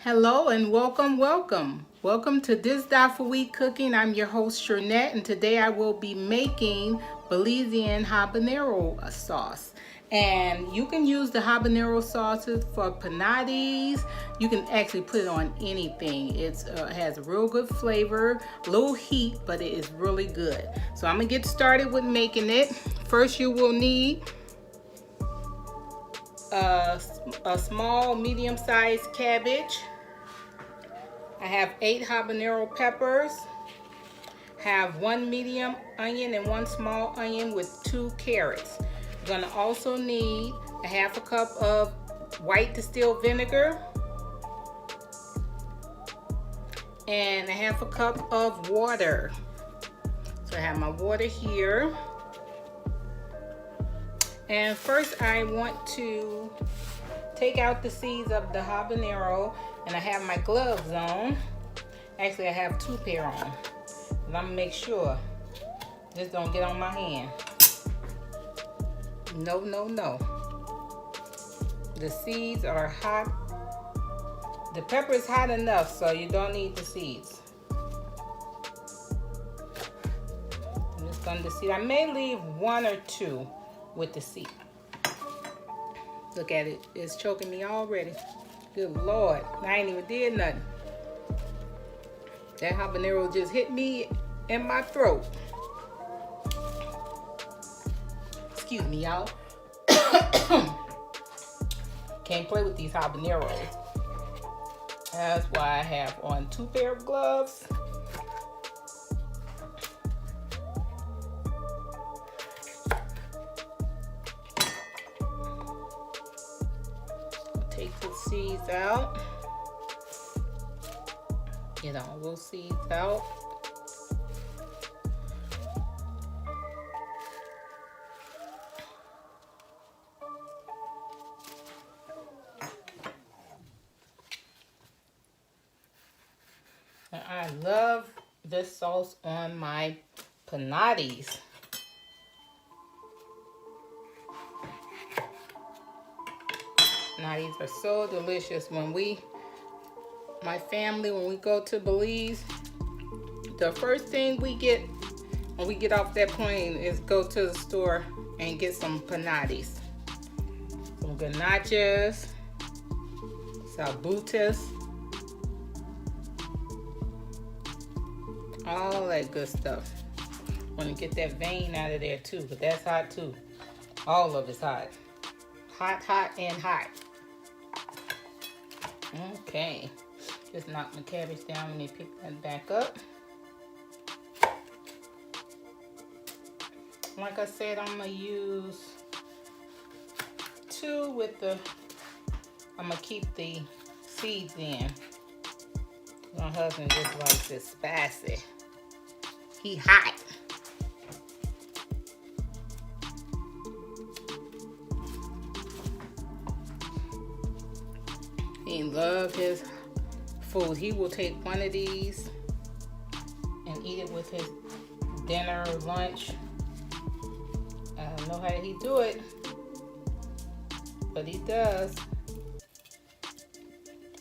Hello and welcome to This Dot for Week Cooking. I'm your host Shernette, and today I will be making Belizean habanero sauce. And you can use the habanero sauces for panatis. You can actually put it on anything. It has a real good flavor, a little heat, but it is really good. So I'm gonna get started with making it. First, you will need a small medium-sized cabbage. I have 8 habanero peppers, have 1 medium onion and 1 small onion with 2 carrots. You're gonna also need a half a cup of white distilled vinegar and a half a cup of water. So I have my water here. And first I want to take out the seeds of the habanero, and I have my gloves on. Actually, I have 2 pair on. And I'm gonna make sure this don't get on my hand. No. The seeds are hot. The pepper is hot enough, so you don't need the seeds. I'm just gonna seed. I may leave 1 or 2 with the seed. Look at it, it's choking me already. Good Lord, I ain't even did nothing. That habanero just hit me in my throat. Excuse me, y'all. Can't play with these habaneros. That's why I have on 2 pair of gloves. Take the seeds out. Get all those seeds out. And I love this sauce on my panatis. Panatis are so delicious. When my family, when we go to Belize, the first thing we get when we get off that plane is go to the store and get some panatis. Some ganachas, salbutas, all that good stuff. Want to get that vein out of there too, but that's hot too. All of it's hot. Hot, and hot. Okay. Just knock my cabbage down and then pick that back up. Like I said, I'm gonna use 2 with the, I'm gonna keep the seeds in. My husband just likes it spicy. He hot. He loves his food. He will take one of these and eat it with his dinner or lunch. I don't know how he do it, but he does,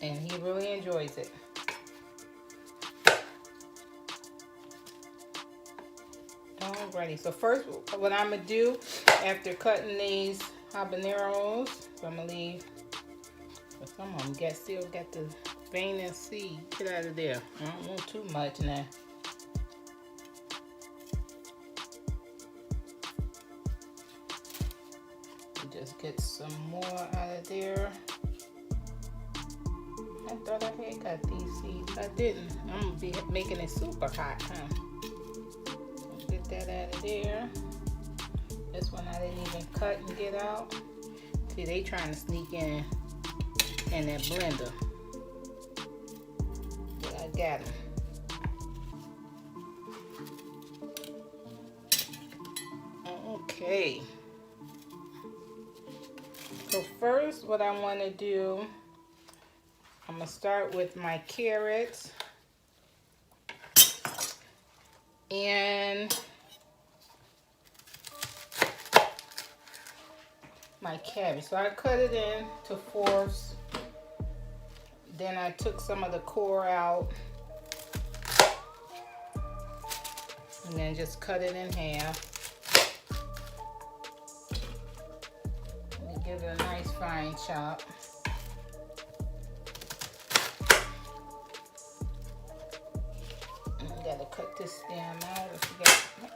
and he really enjoys it. Alrighty, so first what I'm gonna do after cutting these habaneros, I'm gonna leave, but some of them still got the vein and seed. Get out of there. I don't want too much now. Just get some more out of there. I thought I had got these seeds. I didn't. I'm gonna be making it super hot, huh? Get that out of there. This one I didn't even cut and get out. See, they trying to sneak in that blender. But I got them. Okay. So first, what I want to do, I'm going to start with my carrots and my cabbage. So I cut it into fourths Then I took some of the core out and then just cut it in half. Let me give it a nice fine chop. And I gotta cut this stem out.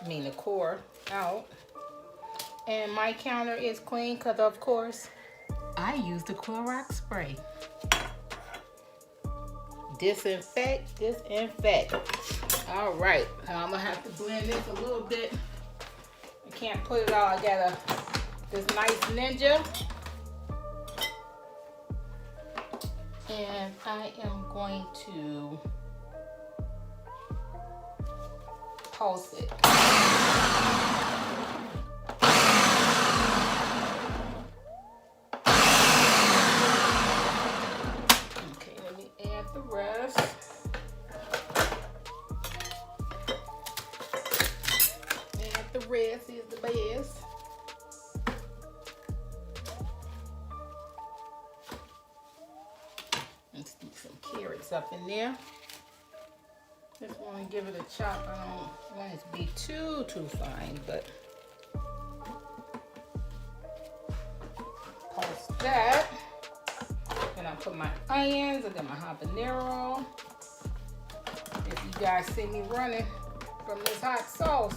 The core out. And my counter is clean because, of course, I use the Clorox spray. Disinfect, disinfect. All right, now I'm gonna have to blend this a little bit. I can't put it all. I got this nice Ninja. And I am going to pulse it. Okay, let me add the rest. Add the rest is the best. Let's stick some carrots up in there. Just want to give it a chop. I don't want it to be too fine, but pulse that. Then I put my onions. I got my habanero. If you guys see me running from this hot sauce,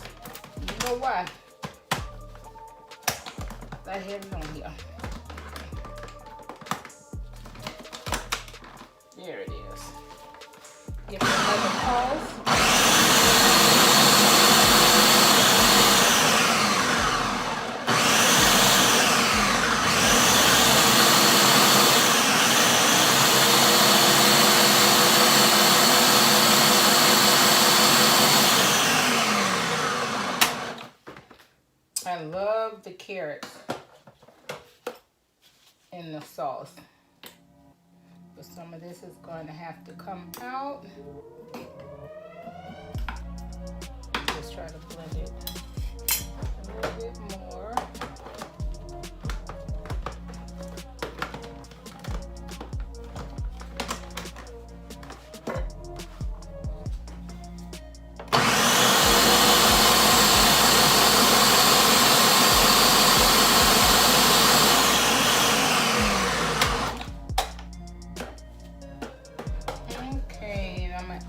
you know why. I have it on here. There it is. Give it another pulse. I love the carrots in the sauce. But some of this is going to have to come out. Just try to blend it a little bit more.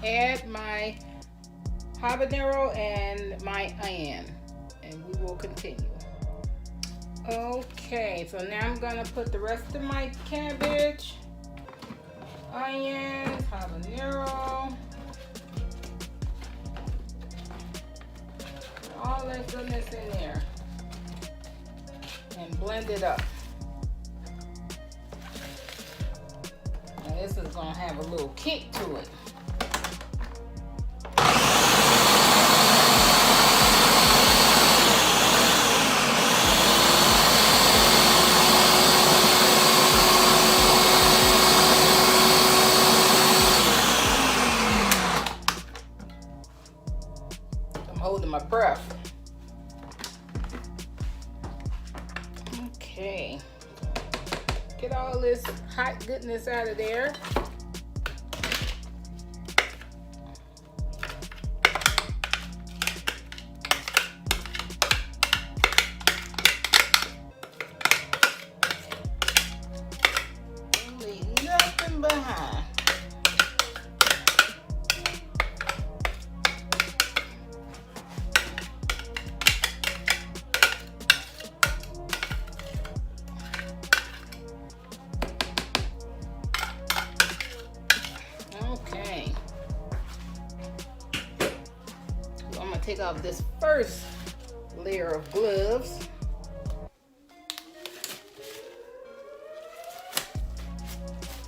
Add my habanero and my onion, and we will continue. Okay, so now I'm gonna put the rest of my cabbage, onions, habanero, all that goodness in there, and blend it up. Now this is gonna have a little kick to it. Holding my breath. Okay. Get all this hot goodness out of there. Don't leave nothing behind. Okay, so I'm gonna take off this first layer of gloves.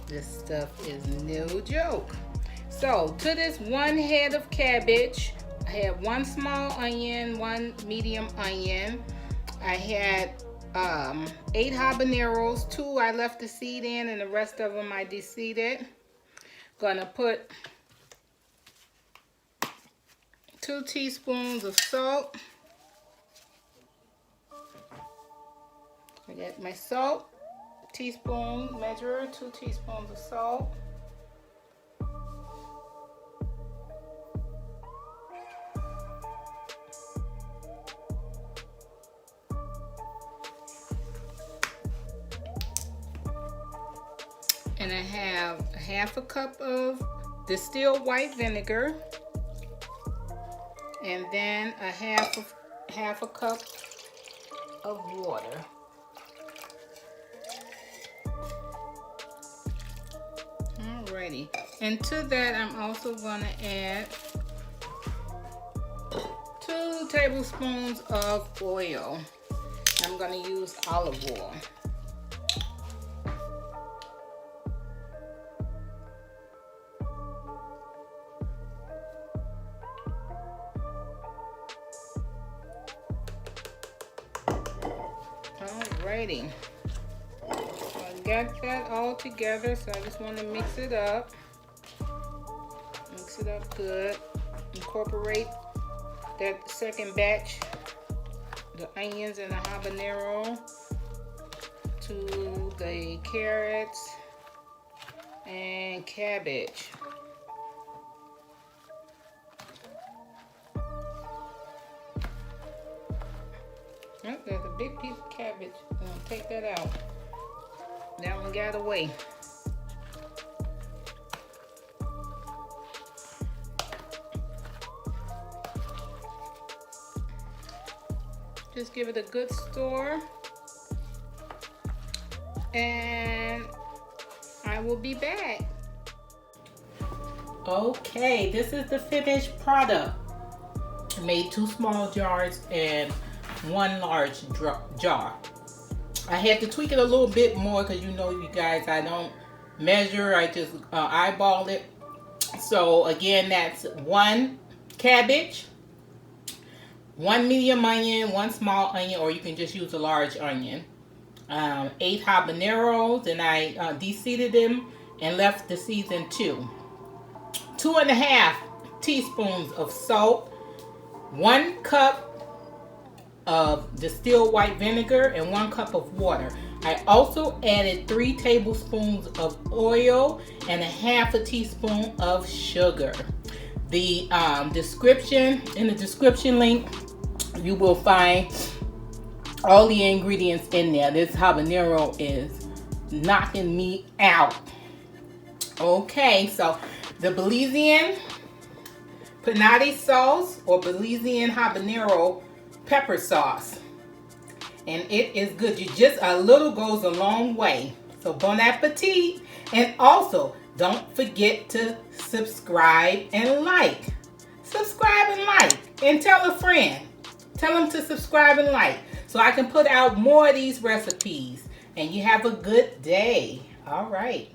This stuff is no joke. So to this one head of cabbage, I had one small onion, one medium onion. I had 8 habaneros, 2 I left the seed in and the rest of them I de-seeded. Gonna put 2 teaspoons of salt. I got my salt, teaspoon measure, 2 teaspoons of salt. And I have half a cup of distilled white vinegar, and then a half a cup of water. Alrighty, and to that I'm also going to add 2 tablespoons of oil. I'm going to use olive oil. Alrighty, so I got that all together, so I just want to mix it up good. Incorporate that second batch, the onions and the habanero, to the carrots and cabbage. Oh, there's a big piece of cabbage. I'm gonna take that out. That one got away. Just give it a good stir, and I will be back. Okay, this is the finished product. I made 2 small jars and 1 large jar. I had to tweak it a little bit more because you know, you guys, I don't measure, I just eyeball it. So again, that's 1 cabbage, 1 medium onion, 1 small onion, or you can just use a large onion, 8 habaneros, and I de-seeded them and left the seeds in 2. 2.5 teaspoons of salt, 1 cup of distilled white vinegar, and 1 cup of water. I also added 3 tablespoons of oil and a half a teaspoon of sugar. The description link, you will find all the ingredients in there. This habanero is knocking me out. Okay, so the Belizean panade sauce, or Belizean habanero pepper sauce, and it is good. Just a little goes a long way. So bon appetit, and also don't forget to subscribe and like. Subscribe and like, and tell a friend. Tell them to subscribe and like so I can put out more of these recipes. And you have a good day. All right.